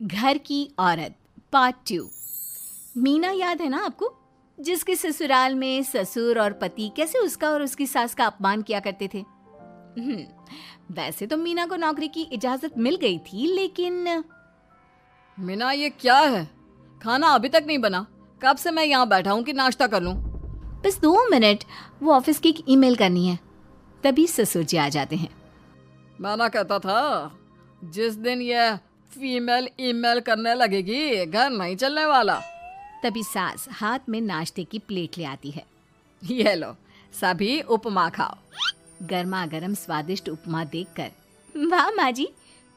घर की औरत पार्ट 2। मीना याद है ना आपको, जिसके ससुराल में ससुर और पति कैसे उसका और उसकी सास का अपमान किया करते थे। वैसे तो मीना को नौकरी की इजाजत मिल गई थी, लेकिन मीना, ये क्या है? खाना अभी तक नहीं बना। कब से मैं यहाँ बैठा हूँ कि नाश्ता कर लूँ। बस 2 मिनट, वो ऑफिस की एक ईमेल करनी है। तभी ससुर जी आ जाते हैं। मैंने कहता था जिस दिन ये फीमेल ईमेल करने लगेगी घर नहीं चलने वाला। तभी सास हाथ में नाश्ते की प्लेट ले आती है। ये लो, सभी उपमा खाओ। गर्मा गर्म स्वादिष्ट उपमा देखकर वाह माँ जी,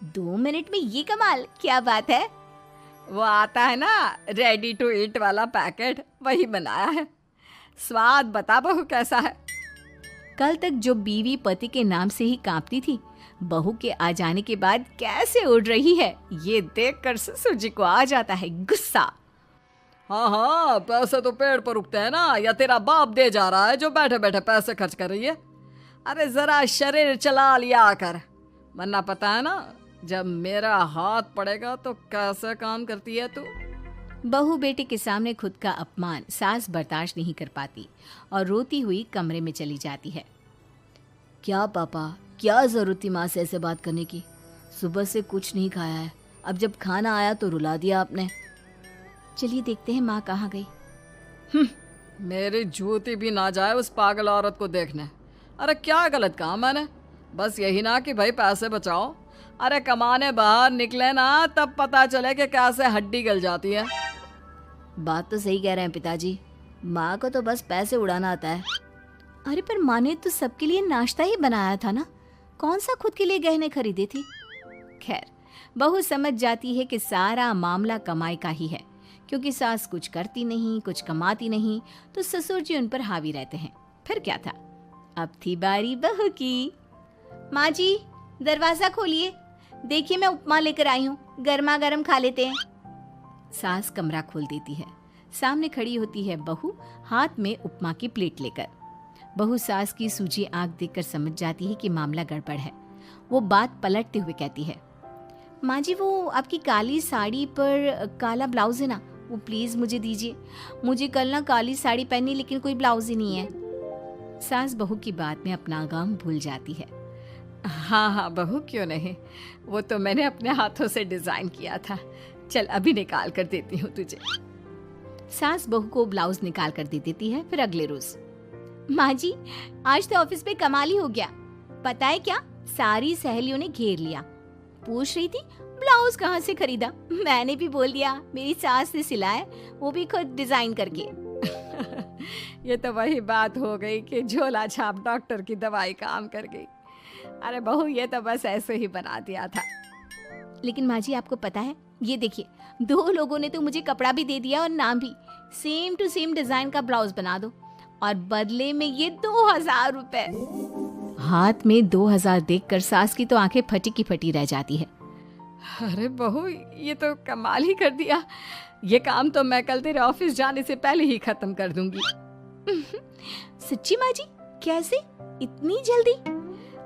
2 मिनट में ये कमाल, क्या बात है। वो आता है ना रेडी टू ईट वाला पैकेट, वही बनाया है। स्वाद बता बहू कैसा है। कल तक जो बीवी पति के नाम से ही कांपती थी, बहू के आ जाने के बाद कैसे उड़ रही है, ये देखकर ससुर जी को आ जाता है गुस्सा। हाँ, पैसे तो पेड़ पर उगते हैं ना, या तेरा बाप दे जा रहा है जो बैठे बैठे पैसे खर्च कर रही है। अरे जरा शरीर चला लिया कर, वरना पता है ना जब मेरा हाथ पड़ेगा तो कैसे काम करती है तू। बहू बेटे के सामने खुद का अपमान सास बर्दाश्त नहीं कर पाती और रोती हुई कमरे में चली जाती है। क्या पापा, क्या जरूरत थी माँ से ऐसे बात करने की? सुबह से कुछ नहीं खाया है, अब जब खाना आया तो रुला दिया आपने। चलिए देखते हैं माँ कहाँ गई। मेरी जूती भी ना जाए उस पागल औरत को देखने। अरे क्या गलत कहा मैंने? बस यही ना कि भाई पैसे बचाओ। अरे कमाने बाहर निकले ना तब पता चले कि कैसे हड्डी गल जाती है। बात तो सही कह रहे हैं पिताजी, माँ को तो बस पैसे उड़ाना आता है। अरे पर माँ ने तो सबके लिए नाश्ता ही बनाया था ना, कौन सा खुद के लिए गहने खरीदे थे। खैर, बहू समझ जाती है कि सारा मामला कमाई का ही है, क्योंकि सास कुछ करती नहीं, कुछ कमाती नहीं, तो ससुर जी उन पर हावी रहते हैं। फिर क्या था, अब थी बारी बहू की। माँ जी, दरवाजा खोलिए, देखिए मैं उपमा लेकर आई हूँ, गर्मा गर्म खा लेते हैं। सास कमरा खोल देती है। सामने खड़ी होती है बहू, हाथ में उपमा की प्लेट लेकर। बहू सास की सूजी आंख देखकर समझ जाती है कि मामला गड़बड़ है। वो बात पलटते हुए कहती है, माँ जी वो आपकी काली साड़ी पर काला ब्लाउज है ना, वो प्लीज मुझे दीजिए। मुझे कल ना काली साड़ी पहनी, लेकिन कोई ब्लाउज ही नहीं है। सास बहू की बात में अपना गम भूल जाती है। हाँ बहू, क्यों नहीं, वो तो मैंने अपने हाथों से डिजाइन किया था। चल अभी निकाल कर देती हूँ तुझे। सास बहू को ब्लाउज निकाल कर दे देती है। फिर अगले रोज, माँ जी आज तो ऑफिस पे कमाल ही हो गया। पता है क्या, सारी सहेलियों ने घेर लिया, पूछ रही थी ब्लाउज कहाँ से खरीदा। मैंने भी बोल दिया मेरी सास ने सिलाया, वो भी खुद डिजाइन करके। ये तो वही बात हो गई कि झोला छाप डॉक्टर की दवाई काम कर गई। अरे बहू, ये तो बस ऐसे ही बना दिया था। लेकिन माँ जी आपको पता है, ये देखिए 2 लोगों ने तो मुझे कपड़ा भी दे दिया और नाम भी, सेम टू सेम डिजाइन का ब्लाउज बना दो, और बदले में ये 2000 रुपए। हाथ में 2000 देखकर सास की तो आंखें फटी की फटी रह जाती है। अरे बहू, ये तो कमाल ही कर दिया। ये काम तो मैं कल तेरे ऑफिस जाने से पहले ही खत्म कर दूंगी। सच्ची माँ जी, कैसे इतनी जल्दी?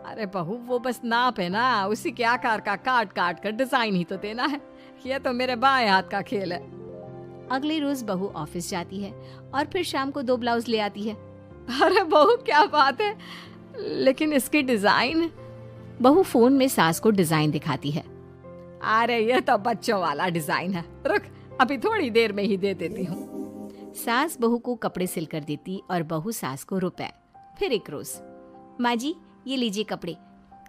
अरे बहू, वो बस नाप है ना, उसी के आकार का काट काट कर डिजाइन ही तो देना है। ये तो मेरे बाएं हाथ का खेल है। अगले रोज बहू ऑफिस जाती है और फिर शाम को 2 ब्लाउज ले आती है। अरे बहू, क्या बात है, लेकिन इसकी डिजाइन। बहू फोन में सास को डिजाइन दिखाती है। अरे ये तो बच्चों वाला डिजाइन है, रुक अभी थोड़ी देर में ही दे देती हूँ। सास बहू को कपड़े सिल कर देती और बहू सास को रुपए। फिर एक रोज, माँ जी ये लीजिए कपड़े,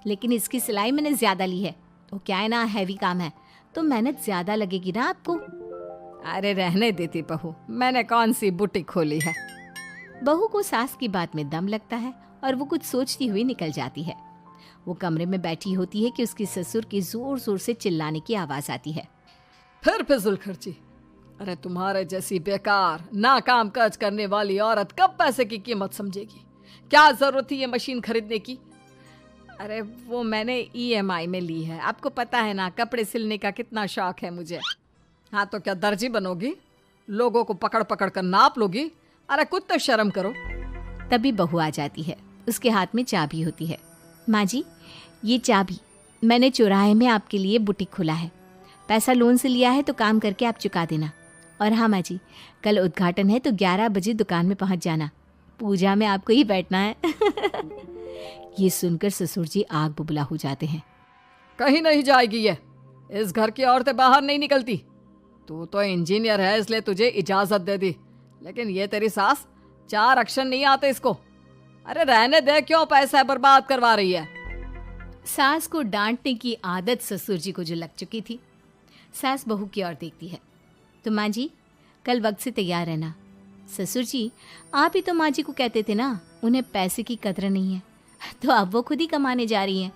लेकिन इसकी सिलाई मैंने ज्यादा ली है। तो क्या है ना, हैवी काम है तो मेहनत ज्यादा लगेगी ना आपको। अरे रहने देती बहू, मैंने कौन सी बुटीक खोली है। बहू को सास की बात में दम लगता है और वो कुछ सोचती हुई निकल जाती है। वो कमरे में बैठी होती है कि उसके ससुर की जोर जोर से चिल्लाने की आवाज आती है। फिर फिजूल खर्ची। अरे तुम्हारे जैसी बेकार नाकाम काज करने वाली औरत कब पैसे की कीमत समझेगी। क्या जरूरत थी ये मशीन खरीदने की? अरे वो मैंने EMI में ली है, आपको पता है ना कपड़े सिलने का कितना शौक है मुझे। हाँ तो क्या दर्जी बनोगी, लोगों को पकड़ पकड़ कर नाप लोगी? अरे कुछ तो शर्म करो। तभी बहू आ जाती है, उसके हाथ में चाबी होती है। माँ जी ये चाबी, मैंने चौराहे में आपके लिए बुटीक खोला है, पैसा लोन से लिया है तो काम करके आप चुका देना। और हाँ माँ जी, कल उद्घाटन है तो 11 बजे दुकान में पहुँच जाना, पूजा में आपको ही बैठना है। ये सुनकर ससुर जी आग बुबला हो जाते हैं। कहीं नहीं जाएगी ये, इस घर की औरतें बाहर नहीं निकलती। तू तो इंजीनियर है इसलिए तुझे इजाजत दे दी, लेकिन ये तेरी सास 4 अक्षर नहीं आते इसको। अरे रहने दे, क्यों पैसा बर्बाद करवा रही है। सास को डांटने की आदत ससुर जी को जो लग चुकी थी। सास बहू की ओर देखती है। तो माँ जी कल वक्त से तैयार रहना। ससुर जी आप ही तो माँ जी को कहते थे ना उन्हें पैसे की कदर नहीं है, तो अब वो खुद ही कमाने जा रही हैं।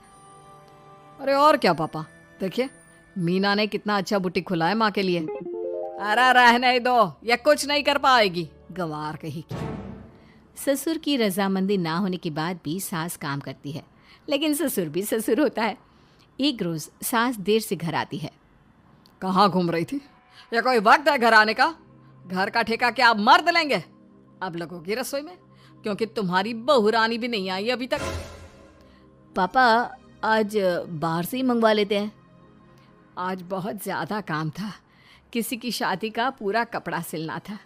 अरे और क्या पापा, देखिए मीना ने कितना अच्छा बुटीक खुला है माँ के लिए। अरे रहने दो, ये कुछ नहीं कर पाएगी, गंवार कही की। ससुर की रजामंदी ना होने के बाद भी सास काम करती है, लेकिन ससुर भी ससुर होता है। एक रोज सास देर से घर आती है। कहाँ घूम रही थी? या कोई वक्त है घर आने का? घर का ठेका क्या आप मर्द लेंगे? अब लगोगी रसोई में, क्योंकि तुम्हारी बहू रानी भी नहीं आई अभी तक। पापा आज बाहर से ही मंगवा लेते हैं। आज बहुत ज़्यादा काम था, किसी की शादी का पूरा कपड़ा सिलना था।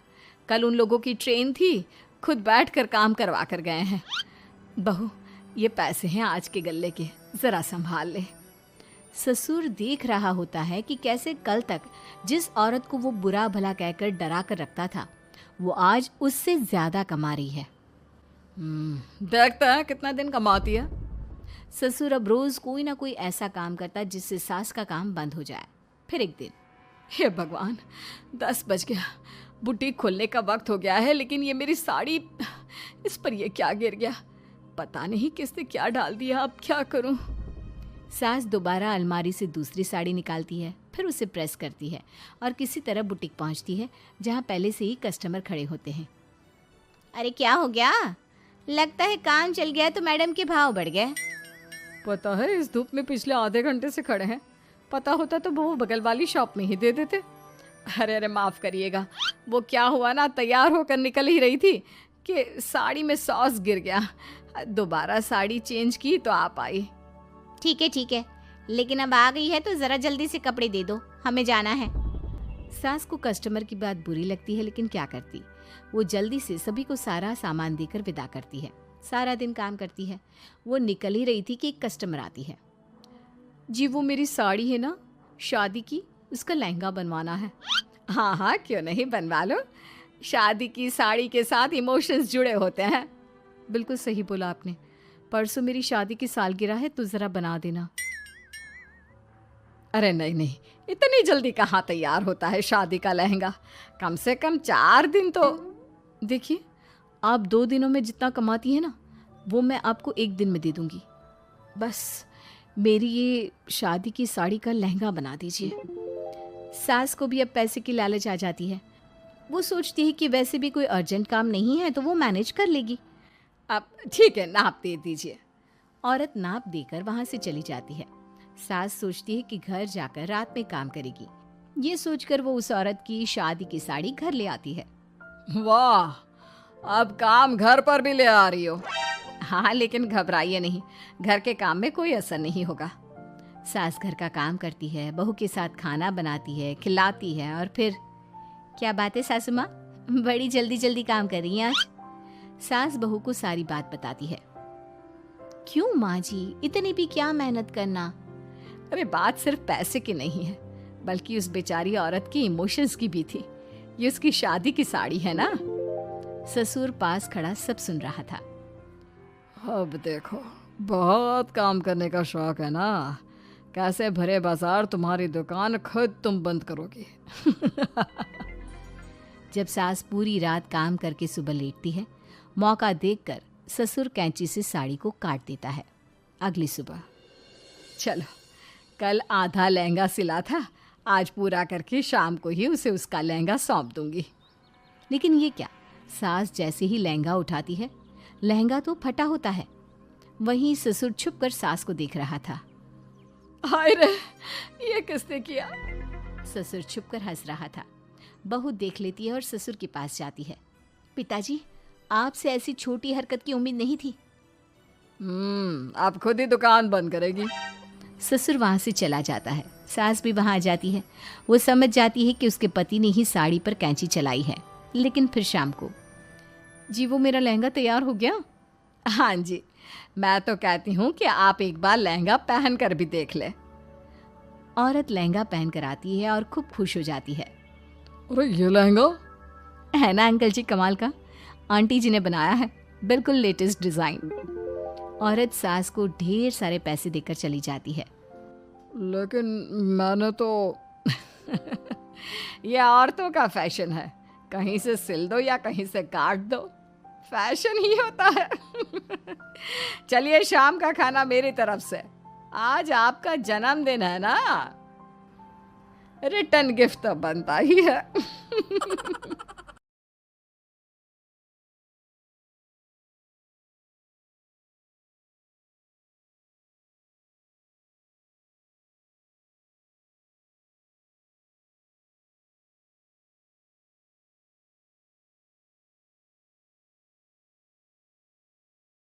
कल उन लोगों की ट्रेन थी, खुद बैठकर काम करवा कर गए हैं। बहू ये पैसे हैं आज के गल्ले के, ज़रा संभाल ले। ससुर देख रहा होता है कि कैसे कल तक जिस औरत को वो बुरा भला कहकर डरा कर रखता था वो आज उससे ज़्यादा कमा रही है। देखते हैं कितना दिन कमाती है। ससुर अब रोज़ कोई ना कोई ऐसा काम करता जिससे सास का काम बंद हो जाए। फिर एक दिन, हे भगवान 10 बज गया, बुटीक खोलने का वक्त हो गया है, लेकिन ये मेरी साड़ी, इस पर ये क्या गिर गया? पता नहीं किसने क्या डाल दिया, अब क्या करूं? सास दोबारा अलमारी से दूसरी साड़ी निकालती है, फिर उसे प्रेस करती है और किसी तरह बुटीक पहुंचती है जहां पहले से ही कस्टमर खड़े होते हैं। अरे क्या हो गया? लगता है काम चल गया तो मैडम के भाव बढ़ गए। पता है इस धूप में पिछले आधे घंटे से खड़े हैं, पता होता तो वो बगल वाली शॉप में ही दे देते। अरे अरे माफ़ करिएगा, वो क्या हुआ ना, तैयार होकर निकल ही रही थी कि साड़ी में सॉस गिर गया। दोबारा साड़ी चेंज की तो आप आई। ठीक है, लेकिन अब आ गई है तो ज़रा जल्दी से कपड़े दे दो, हमें जाना है। सास को कस्टमर की बात बुरी लगती है, लेकिन क्या करती, वो जल्दी से सभी को सारा सामान देकर विदा करती है। सारा दिन काम करती है। वो निकल ही रही थी कि एक कस्टमर आती है। जी वो मेरी साड़ी है ना शादी की, उसका लहंगा बनवाना है। हाँ हाँ क्यों नहीं, बनवा लो। शादी की साड़ी के साथ इमोशंस जुड़े होते हैं। बिल्कुल सही बोला आपने, परसों मेरी शादी की सालगिरह है तो ज़रा बना देना। अरे नहीं, इतनी जल्दी कहाँ तैयार होता है शादी का लहंगा, कम से कम 4 दिन तो। देखिए आप 2 दिनों में जितना कमाती है ना वो मैं आपको 1 दिन में दे दूंगी। बस मेरी ये शादी की साड़ी का लहंगा बना दीजिए। सास को भी अब पैसे की लालच आ जाती है। वो सोचती है कि वैसे भी कोई अर्जेंट काम नहीं है तो वो मैनेज कर लेगी। अब ठीक है, नाप दे दीजिए। औरत नाप देकर वहाँ से चली जाती है। सास सोचती है कि घर जाकर रात में काम करेगी। ये सोचकर वो उस औरत की शादी की साड़ी घर ले आती है। वाह, अब काम घर पर भी ले आ रही हो। हाँ लेकिन घबराइए नहीं, घर के काम में कोई असर नहीं होगा। सास घर का काम करती है, बहू के साथ खाना बनाती है, खिलाती है और फिर क्या बात है सासू माँ, बड़ी जल्दी जल्दी काम कर रही हैं आज। सास बहू को सारी बात बताती है। क्यों माँ जी, इतनी भी क्या मेहनत करना? अरे बात सिर्फ पैसे की नहीं है, बल्कि उस बेचारी औरत की इमोशंस की भी थी। ये उसकी शादी की साड़ी है ना। ससुर पास खड़ा सब सुन रहा था। अब देखो, बहुत काम करने का शौक है ना, कैसे भरे बाजार तुम्हारी दुकान खुद तुम बंद करोगी। जब सास पूरी रात काम करके सुबह लेटती है, मौका देखकर ससुर कैंची से साड़ी को काट देता है। अगली सुबह, चलो कल आधा लहंगा सिला था, आज पूरा करके शाम को ही उसे उसका लहंगा सौंप दूंगी। लेकिन ये क्या, सास जैसे ही लहंगा उठाती है, लहंगा तो फटा होता है। वहीं ससुर छुप कर सास को देख रहा था। हाय रे, ये किसने किया? ससुर छुप कर हंस रहा था। बहू देख लेती है और ससुर के पास जाती है। पिताजी, आपसे ऐसी छोटी हरकत की उम्मीद नहीं थी। आप खुद ही दुकान बंद करेगी। ससुर वहां से चला जाता है। सास भी वहाँ आ जाती है। वो समझ जाती है कि उसके पति ने ही साड़ी पर कैंची चलाई है। लेकिन फिर शाम को, जी वो मेरा लहंगा तैयार हो गया? हाँ जी, मैं तो कहती हूँ कि आप एक बार लहंगा पहन कर भी देख ले। औरत लहंगा पहन कर आती है और खूब खुश हो जाती है। अरे ये लहंगा है ना अंकल जी कमाल का, आंटी जी ने बनाया है, बिल्कुल लेटेस्ट डिज़ाइन। औरत सास को ढेर सारे पैसे देकर चली जाती है। लेकिन मैंने तो ये औरतों का फैशन है, कहीं से सिल दो या कहीं से काट दो, फैशन ही होता है। चलिए शाम का खाना मेरी तरफ से, आज आपका जन्मदिन है ना, रिटर्न गिफ्ट तो बनता ही है।